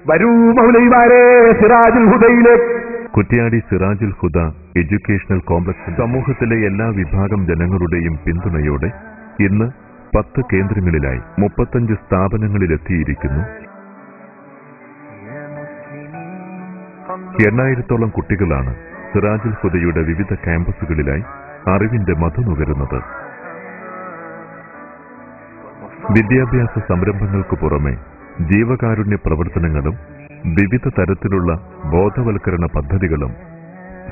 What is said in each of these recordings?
വരൂ മൗലവിമാരെ Sirajul ഹുദയിലേക്ക്. Kuttiadi Sirajul Huda educational complex സമൂഹത്തിലെ എല്ലാ വിഭാഗം ജനങ്ങളുടെയും പിന്തുണയോടെ ഇന്ന് 10 കേന്ദ്രങ്ങളിലായി 35 സ്ഥാപനങ്ങളിലെത്തിയിരിക്കുന്നു. 8,000-ഓളം കുട്ടികളാണ് സിറാജുൽ ഹുദയുടെ വിവിധ ക്യാമ്പസുകളിലായി അറിവിന്റെ മധു നുകരുന്നത്. വിദ്യാഭ്യാസ സംരംഭങ്ങൾക്കു പുറമെ ജീവകാരുണ്യ പ്രവർത്തനങ്ങളും വിവിധ തരത്തിലുള്ള ബോധവൽക്കരണ പദ്ധതികളും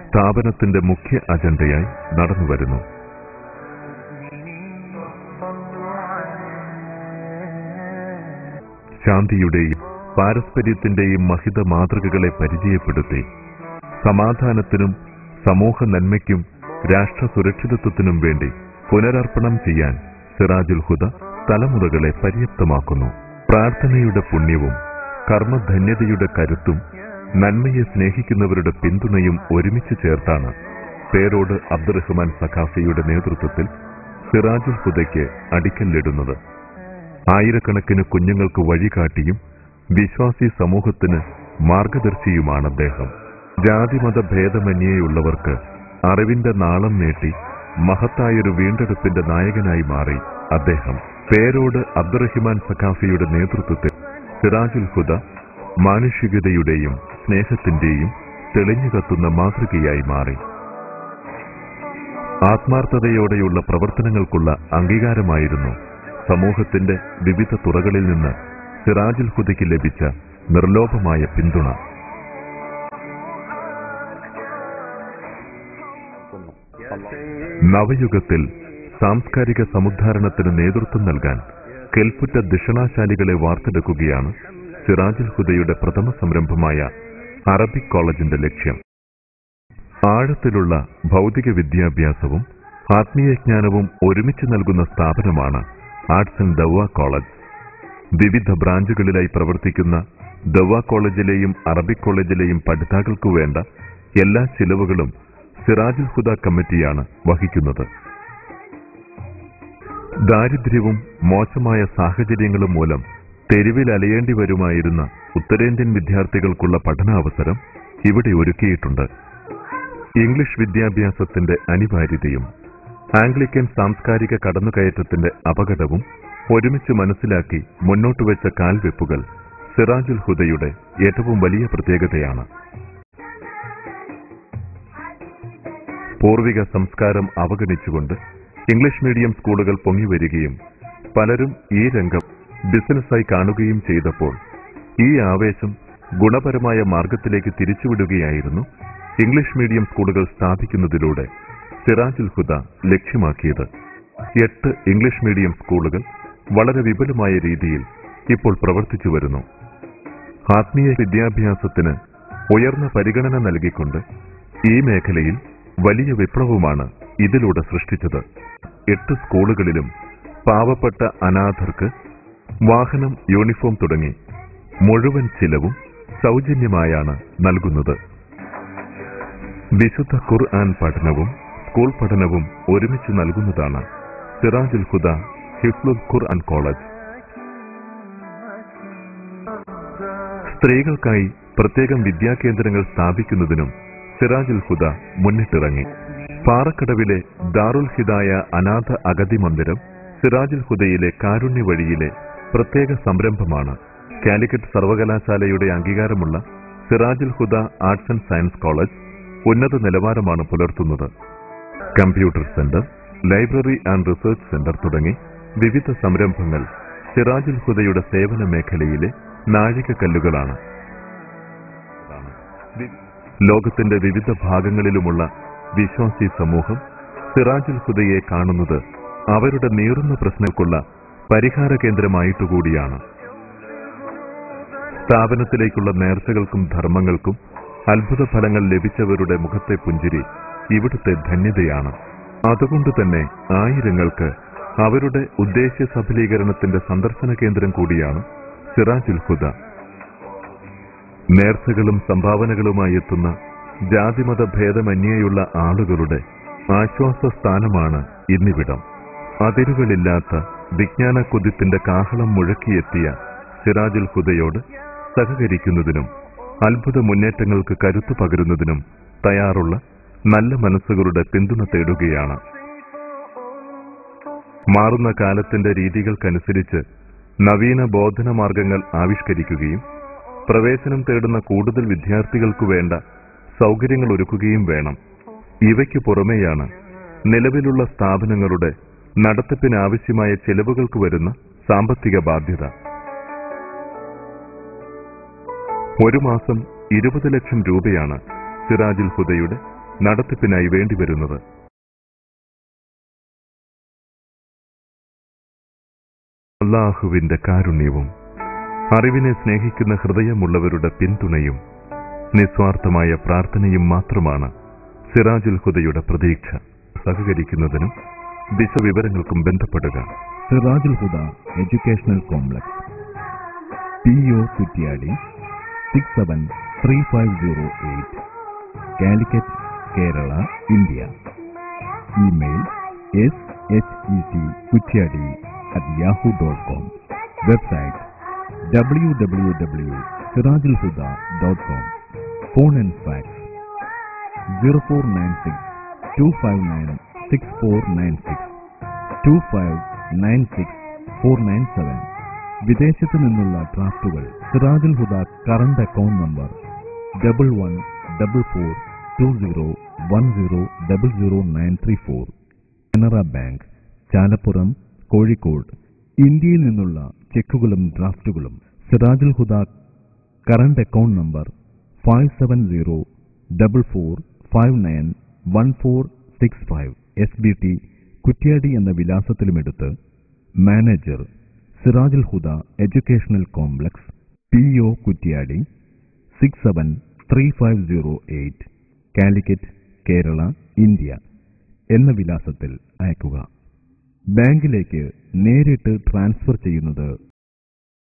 സ്ഥാപനത്തിന്റെ മുഖ്യ അജണ്ടയായി നടന്നുവരുന്നു. ശാന്തിയുടെയും പാരസ്പര്യത്തിന്റെയും മഹിത മാതൃകകളെ പരിചയപ്പെടുത്തി സമാധാനത്തിനും സമൂഹ നന്മയ്ക്കും രാഷ്ട്ര സുരക്ഷിതത്വത്തിനും വേണ്ടി പുനരർപ്പണം ചെയ്യാൻ സിറാജുൽ ഹുദ തലമുറകളെ പര്യാപ്തമാക്കുന്നു. പ്രാർത്ഥനയുടെ പുണ്യവും കർമ്മധന്യതയുടെ കരുത്തും നന്മയെ സ്നേഹിക്കുന്നവരുടെ പിന്തുണയും ഒരുമിച്ച് ചേർത്താണ് പേരോട് അബ്ദുറഹ്മാൻ സഖാഫിയുടെ നേതൃത്വത്തിൽ സിറാജുൽ ഹുദയ്ക്ക് അടിക്കല്ലിടുന്നത്. ആയിരക്കണക്കിന് കുഞ്ഞുങ്ങൾക്ക് വഴികാട്ടിയും വിശ്വാസി സമൂഹത്തിന് മാർഗദർശിയുമാണ് അദ്ദേഹം. ജാതിമത ഭേദമന്യേയുള്ളവർക്ക് അറിവിന്റെ നാളം നീട്ടി മഹത്തായൊരു വീണ്ടെടുപ്പിന്റെ നായകനായി മാറി അദ്ദേഹം. പേരോട് അബ്ദുറഹ്മാൻ സഖാഫിയുടെ നേതൃത്വത്തിൽ സിറാജുൽ ഹുദ മാനുഷികതയുടെയും സ്നേഹത്തിന്റെയും തെളിഞ്ഞു കത്തുന്ന മാതൃകയായി മാറി. ആത്മാർത്ഥതയോടെയുള്ള പ്രവർത്തനങ്ങൾക്കുള്ള അംഗീകാരമായിരുന്നു സമൂഹത്തിന്റെ വിവിധ തുറകളിൽ നിന്ന് സിറാജുൽ ഹുദയ്ക്ക് ലഭിച്ച നിർലോഭമായ പിന്തുണ. നവയുഗത്തിൽ സാംസ്കാരിക സമുദ്ധാരണത്തിന് നേതൃത്വം നൽകാൻ കെൽപ്പുറ്റ ദിഷണാശാലികളെ വാർത്തെടുക്കുകയാണ് സിറാജുൽ ഹുദയുടെ പ്രഥമ സംരംഭമായ അറബിക് കോളേജിന്റെ ലക്ഷ്യം. ആഴത്തിലുള്ള ഭൗതിക വിദ്യാഭ്യാസവും ആത്മീയജ്ഞാനവും ഒരുമിച്ച് നൽകുന്ന സ്ഥാപനമാണ് ആർട്സ് ആൻഡ് ദവ്വ കോളേജ്. വിവിധ ബ്രാഞ്ചുകളിലായി പ്രവർത്തിക്കുന്ന ദവ്വ കോളേജിലെയും അറബിക് കോളേജിലെയും പഠിതാക്കൾക്കു വേണ്ട എല്ലാ ചിലവുകളും സിറാജുൽ ഹുദ കമ്മിറ്റിയാണ് വഹിക്കുന്നത്. ദാരിദ്ര്യവും മോശമായ സാഹചര്യങ്ങളും മൂലം തെരുവിൽ അലയേണ്ടി വരുമായിരുന്ന ഉത്തരേന്ത്യൻ വിദ്യാർത്ഥികൾക്കുള്ള പഠനാവസരം ഇവിടെ ഒരുക്കിയിട്ടുണ്ട്. ഇംഗ്ലീഷ് വിദ്യാഭ്യാസത്തിന്റെ അനിവാര്യതയും ആംഗ്ലിക്കൻ സാംസ്കാരിക കടന്നുകയറ്റത്തിന്റെ അപകടവും ഒരുമിച്ച് മനസ്സിലാക്കി മുന്നോട്ടുവെച്ച കാൽവെപ്പുകൾ സിറാജുൽ ഹുദയുടെ ഏറ്റവും വലിയ പ്രത്യേകതയാണ്. പൂർവിക സംസ്കാരം അവഗണിച്ചുകൊണ്ട് ഇംഗ്ലീഷ് മീഡിയം സ്കൂളുകൾ പൊങ്ങിവരികയും പലരും ഈ രംഗം ബിസിനസ്സായി കാണുകയും ചെയ്തപ്പോൾ ഈ ആവേശം ഗുണപരമായ മാർഗത്തിലേക്ക് തിരിച്ചുവിടുകയായിരുന്നു ഇംഗ്ലീഷ് മീഡിയം സ്കൂളുകൾ സ്ഥാപിക്കുന്നതിലൂടെ സിറാജുൽ ഹുദ ലക്ഷ്യമാക്കിയത്. 8 ഇംഗ്ലീഷ് മീഡിയം സ്കൂളുകൾ വളരെ വിപുലമായ രീതിയിൽ ഇപ്പോൾ പ്രവർത്തിച്ചു വരുന്നു. ആത്മീയ വിദ്യാഭ്യാസത്തിന് ഉയർന്ന പരിഗണന നൽകിക്കൊണ്ട് ഈ മേഖലയിൽ വലിയ വിപ്ലവമാണ് ഇതിലൂടെ സൃഷ്ടിച്ചത്. 8 സ്കൂളുകളിലും പാവപ്പെട്ട അനാഥർക്ക് വാഹനം, യൂണിഫോം തുടങ്ങി മുഴുവൻ ചിലവും സൗജന്യമായാണ് നൽകുന്നത്. വിശുദ്ധ ഖുർആൻ പഠനവും സ്കൂൾ പഠനവും ഒരുമിച്ച് നൽകുന്നതാണ് സിറാജുൽ ഹുദ ഹിഫ്ലുൽ ഖുർആൻ കോളേജ്. സ്ത്രീകൾക്കായി പ്രത്യേകം വിദ്യാകേന്ദ്രങ്ങൾ സ്ഥാപിക്കുന്നതിനും സിറാജുൽ ഹുദ മുന്നിട്ടിറങ്ങി. പാറക്കടവിലെ ദാറുൽ ഹിദായ അനാഥ അഗതി മന്ദിരം സിറാജുൽ ഹുദയിലെ കാരുണ്യ വഴിയിലെ പ്രത്യേക സംരംഭമാണ്. കാലിക്കറ്റ് സർവകലാശാലയുടെ അംഗീകാരമുള്ള സിറാജുൽ ഹുദ ആർട്സ് ആൻഡ് സയൻസ് കോളേജ് ഉന്നത നിലവാരമാണ് പുലർത്തുന്നത്. Computer centre, library and research centre തുടങ്ങി വിവിധ സംരംഭങ്ങൾ സിറാജുൽ ഹുദയുടെ സേവന മേഖലയിലെ നാഴികക്കല്ലുകളാണ്. ലോകത്തിന്റെ വിവിധ ഭാഗങ്ങളിലുമുള്ള വിശ്വാസി സമൂഹം സിറാജുൽ ഹുദയെ കാണുന്നത് അവരുടെ നീറുന്ന പ്രശ്നങ്ങൾക്കുള്ള പരിഹാര കേന്ദ്രമായിട്ടുകൂടിയാണ്. സ്ഥാപനത്തിലേക്കുള്ള നേർച്ചകൾക്കും ധർമ്മങ്ങൾക്കും അത്ഭുത ഫലങ്ങൾ ലഭിച്ചവരുടെ മുഖത്തെ പുഞ്ചിരി ഇവിടുത്തെ ധന്യതയാണ്. അതുകൊണ്ടുതന്നെ ആയിരങ്ങൾക്ക് അവരുടെ ഉദ്ദേശ്യ സഫലീകരണത്തിന്റെ സന്ദർശന കേന്ദ്രം കൂടിയാണ് സിറാജുൽ ഹുദ. നേർച്ചകളും സംഭാവനകളുമായി എത്തുന്ന ജാതിമത ഭേദമന്യേയുള്ള ആളുകളുടെ ആശ്വാസ സ്ഥാനമാണ് ഇന്നിവിടം. അതിരുകളില്ലാത്ത വിജ്ഞാന കുതിപ്പിന്റെ കാഹളം മുഴക്കിയെത്തിയ സിറാജുൽ ഹുദയോട് സഹകരിക്കുന്നതിനും അത്ഭുത മുന്നേറ്റങ്ങൾക്ക് കരുത്തു പകരുന്നതിനും തയ്യാറുള്ള നല്ല മനസ്സുകളുടെ പിന്തുണ തേടുകയാണ്. മാറുന്ന കാലത്തിന്റെ രീതികൾക്കനുസരിച്ച് നവീന ബോധന മാർഗങ്ങൾ ആവിഷ്കരിക്കുകയും പ്രവേശനം തേടുന്ന കൂടുതൽ വിദ്യാർത്ഥികൾക്കു വേണ്ട സൗകര്യങ്ങൾ ഒരുക്കുകയും വേണം. ഇവയ്ക്കു പുറമെയാണ് നിലവിലുള്ള സ്ഥാപനങ്ങളുടെ നടത്തിപ്പിനാവശ്യമായ ചെലവുകൾക്ക് വരുന്ന സാമ്പത്തിക ബാധ്യത. ഒരു മാസം 20 ലക്ഷം രൂപയാണ് സിറാജുൽ ഹുദയുടെ നടത്തിപ്പിനായി വേണ്ടിവരുന്നത്. അല്ലാഹുവിന്റെ കാരുണ്യവും അറിവിനെ സ്നേഹിക്കുന്ന ഹൃദയമുള്ളവരുടെ പിന്തുണയും നിസ്വാർത്ഥമായ പ്രാർത്ഥനയും മാത്രമാണ് സിറാജുൽ ഹുദയുടെ പ്രതീക്ഷ. സഹകരിക്കുന്നതിനും വിശദവിവരങ്ങൾക്കും ബന്ധപ്പെടുക. Sirajul Huda educational complex, PO Kuttiady 673508, Calicut, Kerala, India. Email shet@yahoo.com. Website www.sirajulhuda.com. Phone and fax 0496 259 6496 2596 497. വിദേശത്തു നിന്നുള്ള ഡ്രാഫ്റ്റുകൾ Sirajul Huda current account number 11442010000934. Canara bank, Chalappuram, Kozhikode. ഇന്ത്യയിൽ നിന്നുള്ള ചെക്കുകളും ഡ്രാഫ്റ്റുകളും Sirajul Huda current account number 5704459146 SBT Kuttiady എന്ന വിലാസത്തിലുമെടുത്ത് manager, Sirajul Huda educational complex, PO Kuttiady 673508, Calicut, Kerala, India എന്ന വിലാസത്തിൽ അയക്കുക. ബാങ്കിലേക്ക് നേരിട്ട് ട്രാൻസ്ഫർ ചെയ്യുന്നത്